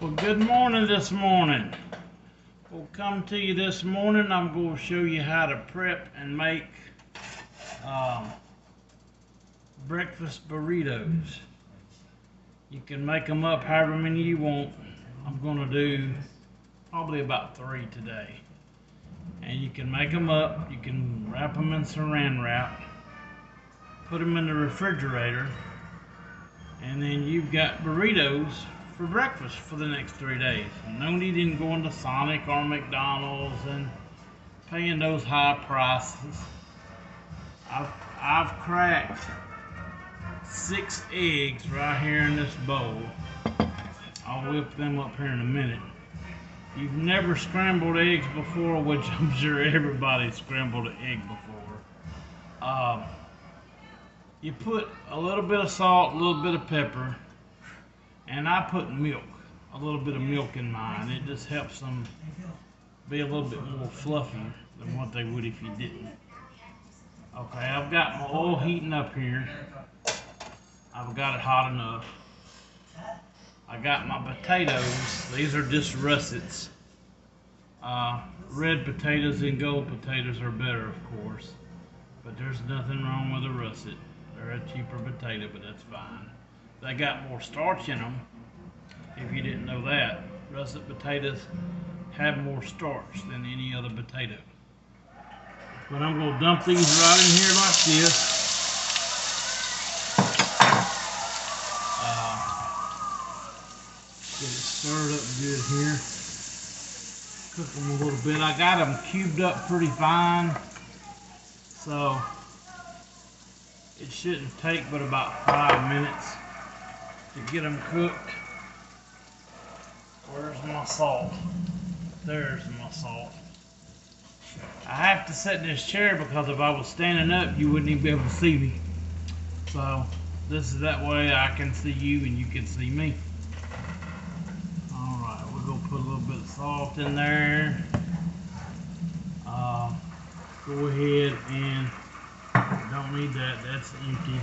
Well, good morning this morning. We'll come to you this morning. I'm going to show you how to prep and make breakfast burritos. You can make them up however many you want. I'm going to do probably about 3 today. And you can make them up. You can wrap them in saran wrap, put them in the refrigerator, and then you've got burritos for breakfast for the next 3 days. No need in going to Sonic or McDonald's and paying those high prices. I've cracked 6 eggs right here in this bowl. I'll whip them up here in a minute. You've never scrambled eggs before, which I'm sure everybody's scrambled an egg before. You put a little bit of salt, a little bit of pepper, and I put milk, a little bit of milk in mine. It just helps them be a little bit more fluffy than what they would if you didn't. Okay, I've got my oil heating up here. I've got it hot enough. I got my potatoes. These are just russets. Red potatoes and gold potatoes are better, of course. But there's nothing wrong with a russet. They're a cheaper potato, but that's fine. They got more starch in them, if you didn't know that. Russet potatoes have more starch than any other potato. But I'm going to dump these right in here like this. Get it stirred up good here. Cook them a little bit. I got them cubed up pretty fine, so it shouldn't take but about 5 minutes to get them cooked. Where's my salt? There's my salt. I have to sit in this chair because if I was standing up, you wouldn't even be able to see me. So this is that way I can see you and you can see me. Alright, we're going to put a little bit of salt in there. Go ahead and don't need that, that's empty.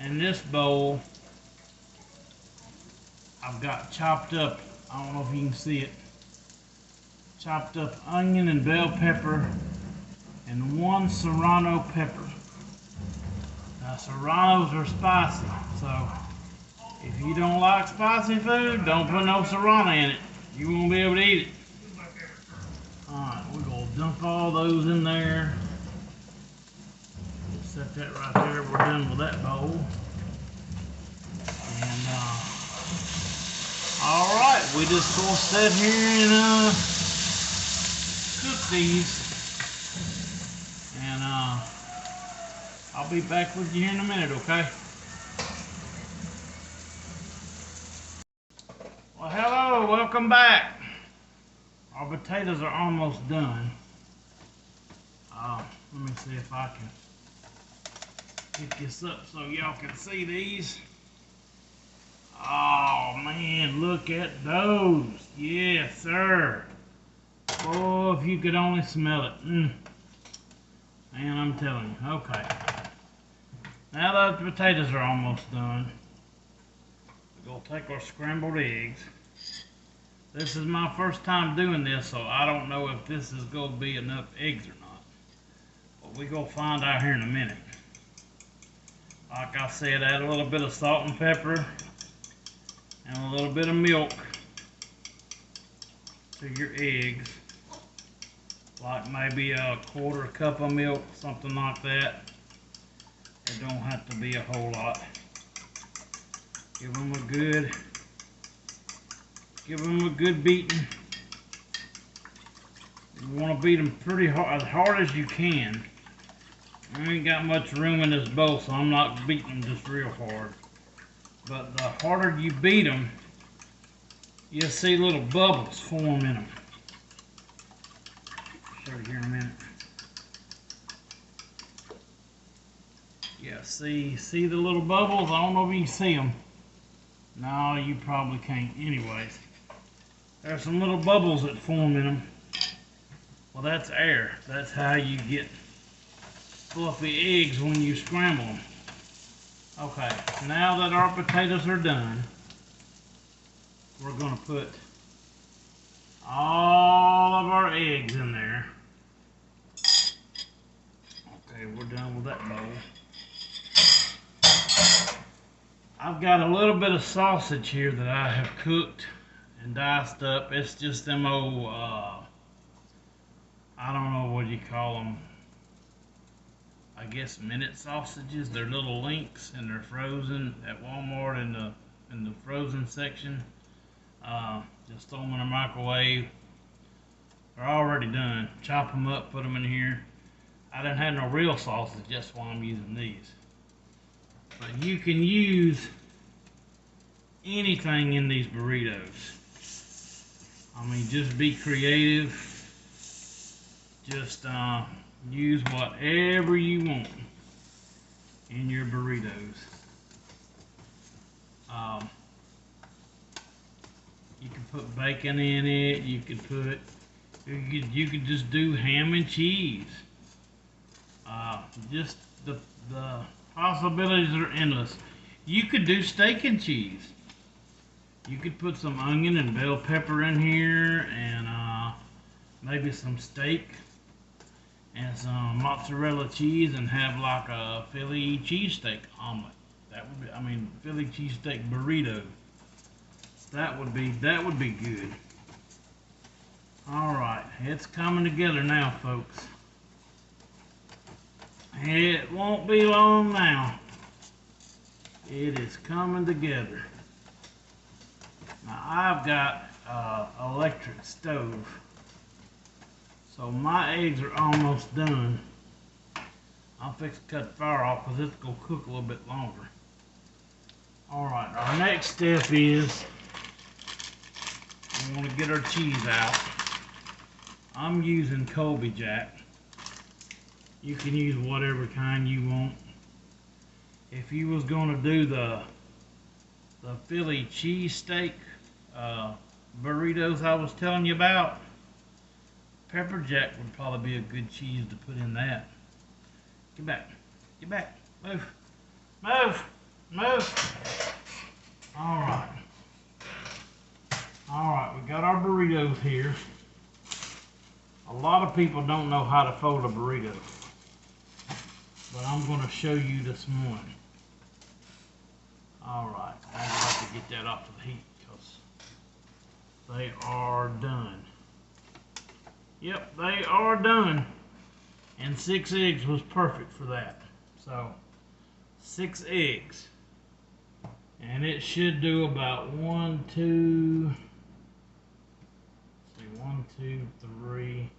In this bowl, I've got chopped up, I don't know if you can see it, chopped up onion and bell pepper and 1 serrano pepper. Now serranos are spicy, so if you don't like spicy food, don't put no serrano in it. You won't be able to eat it. Alright, we're going to dump all those in there. Set that right there. We're done with that bowl. And alright, we just gonna sit here and cook these. And I'll be back with you here in a minute, okay? Well, hello, welcome back. Our potatoes are almost done. Let me see if I can pick this up so y'all can see these. Oh man, look at those. Yes, sir. Oh, if you could only smell it. Man, I'm telling you. Okay. Now that the potatoes are almost done, we're going to take our scrambled eggs. This is my first time doing this, so I don't know if this is going to be enough eggs or not. But we're going to find out here in a minute. Like I said, add a little bit of salt and pepper and a little bit of milk to your eggs. Like maybe a 1/4 cup of milk, something like that. It don't have to be a whole lot. Give them a good beating. You want to beat them pretty hard, as hard as you can. I ain't got much room in this bowl, so I'm not beating them just real hard. But the harder you beat them, you'll see little bubbles form in them. Show you here in a minute. Yeah, see the little bubbles? I don't know if you can see them. No, you probably can't. Anyways, there's some little bubbles that form in them. Well, that's air. That's how you get fluffy eggs when you scramble them. Okay, now that our potatoes are done, we're going to put all of our eggs in there. Okay, we're done with that bowl. I've got a little bit of sausage here that I have cooked and diced up. It's just them old, I don't know what you call them. I guess minute sausages. They're little links and they're frozen at Walmart in the frozen section. Just throw them in a microwave. They're already done. Chop them up, put them in here. I didn't have no real sausage, that's why I'm using these. But you can use anything in these burritos. I mean, just be creative. Just use whatever you want in your burritos. You can put bacon in it. You could just do ham and cheese. Just the possibilities are endless. You could do steak and cheese. You could put some onion and bell pepper in here, and maybe some steak and some mozzarella cheese, and have like a Philly cheesesteak omelet. That would be, I mean, Philly cheesesteak burrito. That would be good. All right, it's coming together now, folks. It won't be long now. It is coming together. Now I've got an electric stove, so my eggs are almost done. I'll fix to cut the fire off because it's going to cook a little bit longer. Alright, our next step is we want to get our cheese out. I'm using Colby Jack. You can use whatever kind you want. If you was going to do the Philly cheesesteak burritos I was telling you about, pepper jack would probably be a good cheese to put in that. Get back. Get back. Move. Move. Move. Alright. Alright, we got our burritos here. A lot of people don't know how to fold a burrito, but I'm going to show you this morning. Alright, I'd like to get that off of the heat because they are done. Yep, they are done. And 6 eggs was perfect for that. So, 6 eggs. And it should do about 1, 2, 3.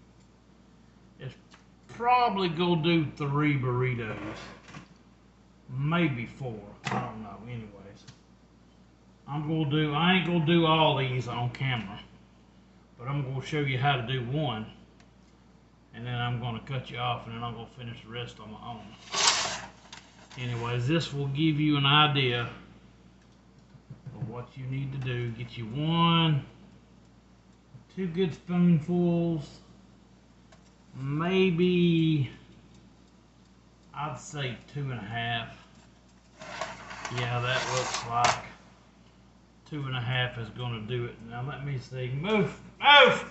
It's probably gonna do 3 burritos. Maybe 4. I don't know. Anyways. I ain't gonna do all these on camera. But I'm gonna show you how to do one. And then I'm gonna cut you off and then I'm gonna finish the rest on my own. Anyways, this will give you an idea of what you need to do. Get you 1, 2 good spoonfuls, maybe I'd say 2.5. Yeah, that looks like 2.5 is gonna do it. Now let me see. Move! Move!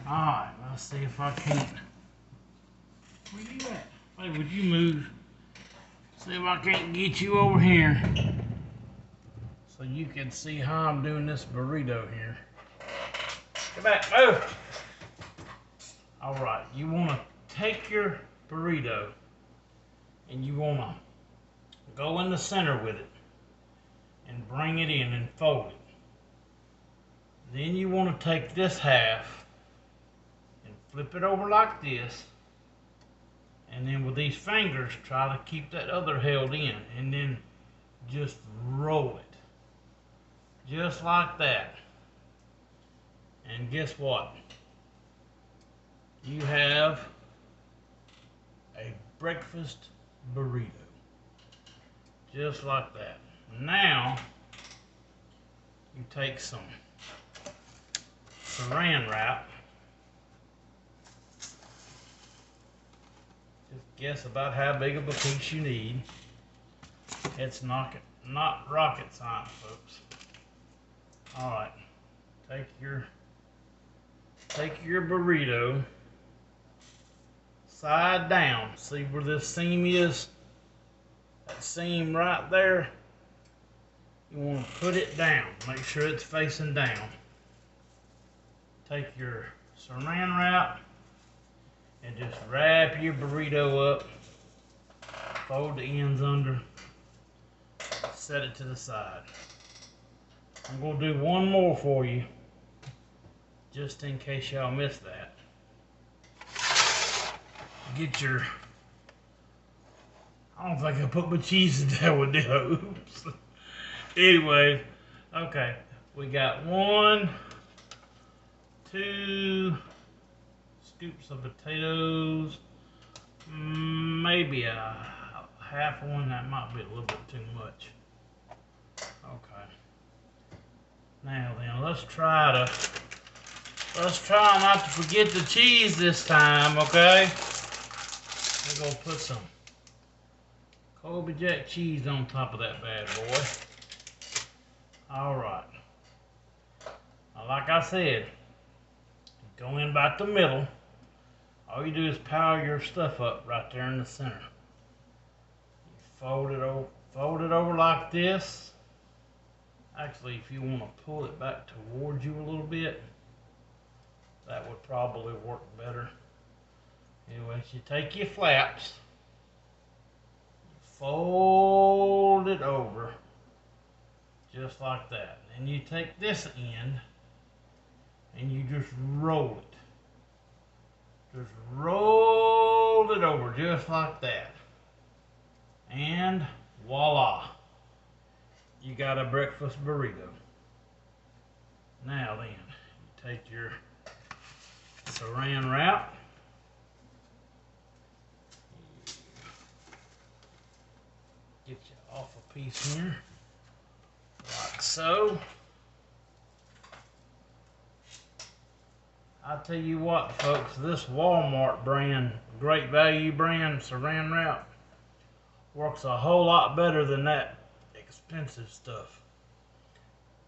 Alright, let's see if I can't. Where you at? Hey, would you move? See if I can't get you over here so you can see how I'm doing this burrito here. Get back, move! Alright, you want to take your burrito and you want to go in the center with it and bring it in and fold it. Then you want to take this half and flip it over like this, and then with these fingers try to keep that other held in, and then just roll it just like that. And guess what? You have a breakfast burrito just like that. Now you take some saran wrap. Just guess about how big of a piece you need. It's not rocket science, folks. All right, take your burrito side down. See where this seam is? That seam right there. You want to put it down. Make sure it's facing down. Take your saran wrap and just wrap your burrito up. Fold the ends under. Set it to the side. I'm going to do one more for you, just in case y'all missed that. Get your... I don't think I put my cheese in there with it. Oops. Anyway, okay. We got 1, 2 scoops of potatoes. Maybe a half one. That might be a little bit too much. Okay. Now then, let's try not to forget the cheese this time, okay? We're gonna put some Colby Jack cheese on top of that bad boy. Alright. Like I said, go in about the middle. All you do is power your stuff up right there in the center. You fold it over like this. Actually, if you want to pull it back towards you a little bit, that would probably work better. Anyway, you take your flaps, fold it over, just like that. And you take this end, and you just roll it. Just roll it over, just like that. And voila. You got a breakfast burrito. Now then, you take your saran wrap. Get you off a piece here, like so. I tell you what, folks, this Walmart brand, Great Value brand saran wrap works a whole lot better than that expensive stuff.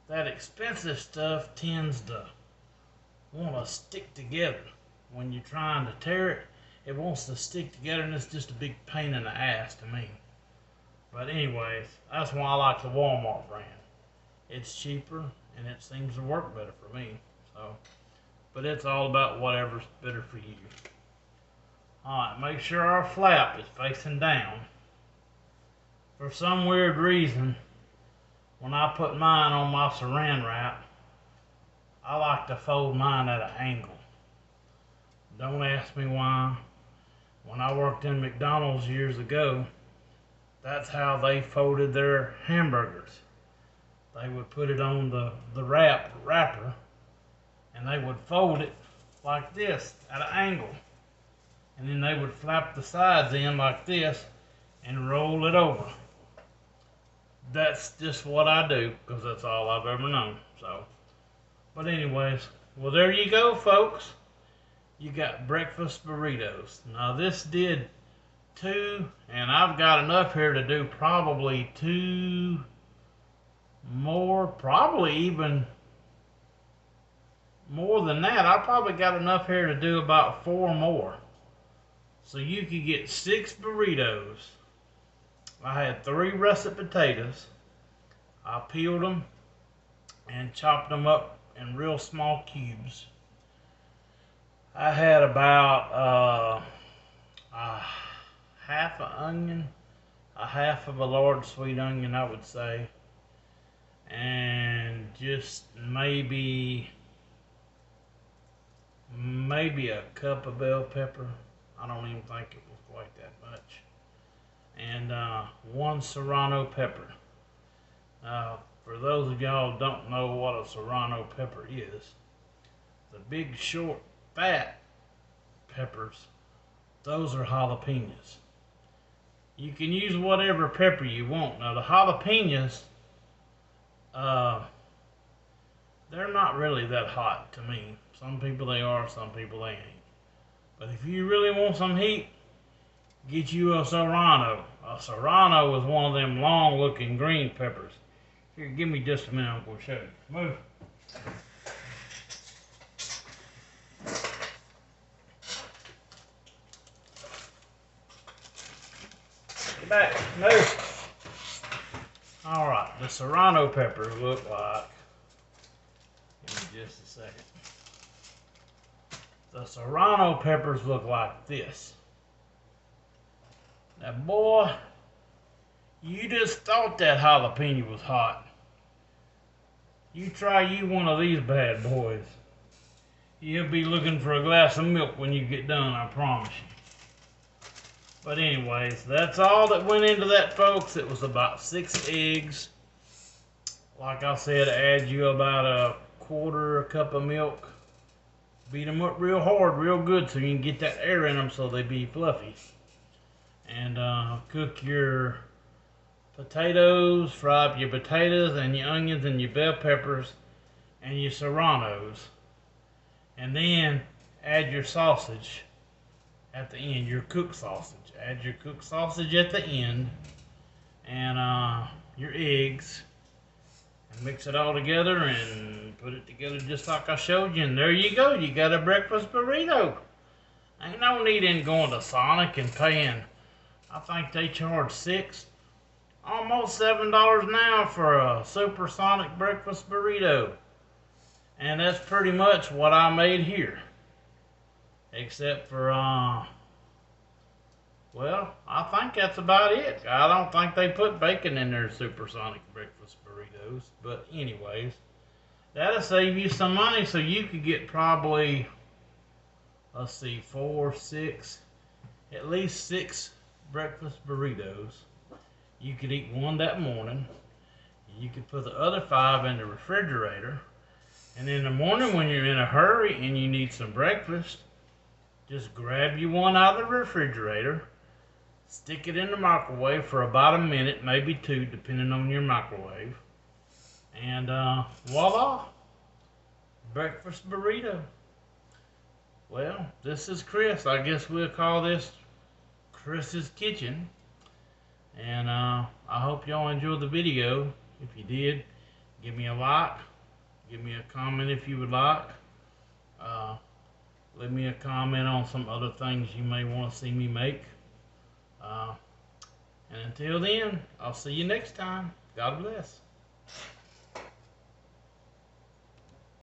That expensive stuff tends to want to stick together. When you're trying to tear it, it wants to stick together, and it's just a big pain in the ass to me. But anyways, that's why I like the Walmart brand. It's cheaper, and it seems to work better for me. So, but it's all about whatever's better for you. Alright, make sure our flap is facing down. For some weird reason, when I put mine on my saran wrap, I like to fold mine at an angle. Don't ask me why. When I worked in McDonald's years ago, that's how they folded their hamburgers. They would put it on the wrapper, and they would fold it like this at an angle. And then they would flap the sides in like this and roll it over. That's just what I do, because that's all I've ever known. So, but anyways, well, there you go, folks. You got breakfast burritos. Now this did 2, and I've got enough here to do probably 2 more, probably even more than that. I probably got enough here to do about 4 more. So you could get 6 burritos. I had 3 russet potatoes. I peeled them and chopped them up in real small cubes. I had about half an onion, a half of a large sweet onion, I would say, and just maybe a cup of bell pepper. I don't even think it was quite that much. And 1 serrano pepper. For those of y'all who don't know what a serrano pepper is, the big, short, fat peppers, those are jalapenos. You can use whatever pepper you want. Now the jalapenos, they're not really that hot to me. Some people they are, some people they ain't. But if you really want some heat, get you a serrano. A serrano is one of them long looking green peppers. If Here, give me just a minute. I'm going to show you. Move. Get back. Move. All right. The serrano peppers look like. Give me just a second. The serrano peppers look like this. Now, boy, you just thought that jalapeno was hot. You try you one of these bad boys. You'll be looking for a glass of milk when you get done, I promise you. But anyways, that's all that went into that, folks. It was about 6 eggs. Like I said, add you about a quarter cup of milk. Beat them up real hard, real good, so you can get that air in them so they be fluffy. And cook your potatoes, fry up your potatoes and your onions and your bell peppers and your serranos. And then add your sausage at the end, your cooked sausage. Add your cooked sausage at the end and your eggs. And mix it all together and put it together just like I showed you. And there you go. You got a breakfast burrito. Ain't no need in going to Sonic and paying, I think they charge almost $7 now for a supersonic breakfast burrito. And that's pretty much what I made here. Except for, well, I think that's about it. I don't think they put bacon in their supersonic breakfast burritos. But anyways, that'll save you some money, so you could get probably, let's see, 4, 6, at least 6 breakfast burritos. You could eat one that morning. You could put the other 5 in the refrigerator. And in the morning when you're in a hurry and you need some breakfast, just grab you one out of the refrigerator, stick it in the microwave for about a minute, maybe 2, depending on your microwave. And voila, breakfast burrito. Well, this is Chris. I guess we'll call this Chris's Kitchen. And I hope y'all enjoyed the video. If you did, give me a like. Give me a comment if you would like. Leave me a comment on some other things you may want to see me make. And until then, I'll see you next time. God bless.